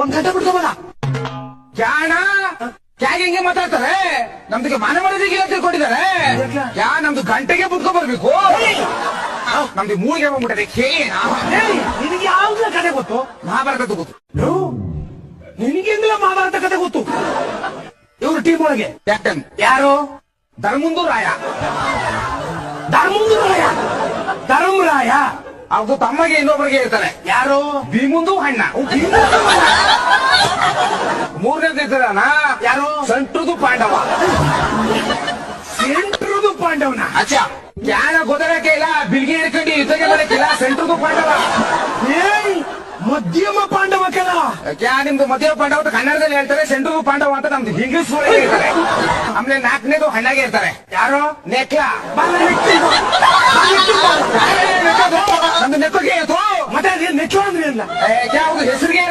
ಒಂದ್ ಗಂಟೆ ಬಿಡ್ಕೋಬೋದ ಕ್ಯಾಣ ಕ್ಯಾಗೆ ಹಿಂಗೆ ಮಾತಾಡ್ತಾರೆ ನಮ್ದಿಗೆ ಮನೆ ಮರದಿಗೆ ತಿಳ್ಕೊಂಡಿದ್ದಾರೆ ಯಾ ನಮ್ದು ಗಂಟೆಗೆ ಬುದ್ಕೊ ಬರ್ಬೇಕು ನಮ್ದು ಮೂಳಿಗೆ ಬಂದ್ಬಿಟ್ಟದೆ ಕೇನ ನಿನಗೆ ಯಾವ್ದು ಕತೆ ಗೊತ್ತು? ಮಹಾಭಾರತ ಗೊತ್ತು. ನಿನಗೆಂದಿಲ್ಲ ಮಹಾಭಾರತ ಕತೆ ಗೊತ್ತು? ಇವ್ರ ಟೀಮ್ ಒಳಗೆ ಕ್ಯಾಪ್ಟನ್ ಯಾರು? ಧರ್ಮುಂದು ರಾಯ. ಧರ್ಮರಾಯ. ಧರ್ಮರಾಯ ಅವ್ರದ್ದು ತಮ್ಮಗೆ ಇನ್ನೊಬ್ಬರಿಗೆ ಇರ್ತಾರೆ. ಯಾರು? ಭೀಮುಂದು ಅಣ್ಣ. ಮೂರನೇದು ಇರ್ತಾನ ಯಾರು? ಸಂಟ್ರದು ಪಾಂಡವ. ಸೆಂಟ್ರದು ಪಾಂಡವನ. ಅಚ್ಚ ಕ್ಯಾನ ಗೊತ್ತಾಗಕ್ಕೆ ಇಲ್ಲ, ಬಿಲ್ಗೆ ಹಿಡ್ಕೊಂಡು ಯುದ್ಧಕ್ಕೆ ಬರಕ್ಕಿಲ್ಲ. ಸೆಂಟ್ರದು ಪಾಂಡವ. ಏಯ್ ಮಧ್ಯಮ ಪಾಂಡವ ಕೆಲ. ಕ್ಯಾ ನಿಮ್ದು ಮಧ್ಯಮ ಪಾಂಡವ ಅಂತ ಕನ್ನಡದಲ್ಲಿ ಹೇಳ್ತಾರೆ, ಸೆಂಟ್ರದು ಪಾಂಡವ ಅಂತ ನಮ್ದು ಇಂಗ್ಲಿಷ್ ಒಳಗೆ ಹೇಳ್ತಾರೆ. ಆಮೇಲೆ ನಾಲ್ಕನೇದು ಹಣ್ಣಾಗೆ ಇರ್ತಾರೆ. ಯಾರು? ನೆಕ್ಲ. ನಮ್ದು ನೆಕ್ಕೋಗೆ ಮತ್ತೆ ಅದೇನ್ ನೆಚ್ಚು ಅಂದ್ರೆ ಇಲ್ಲ. ಹೆಸರಿಗೆ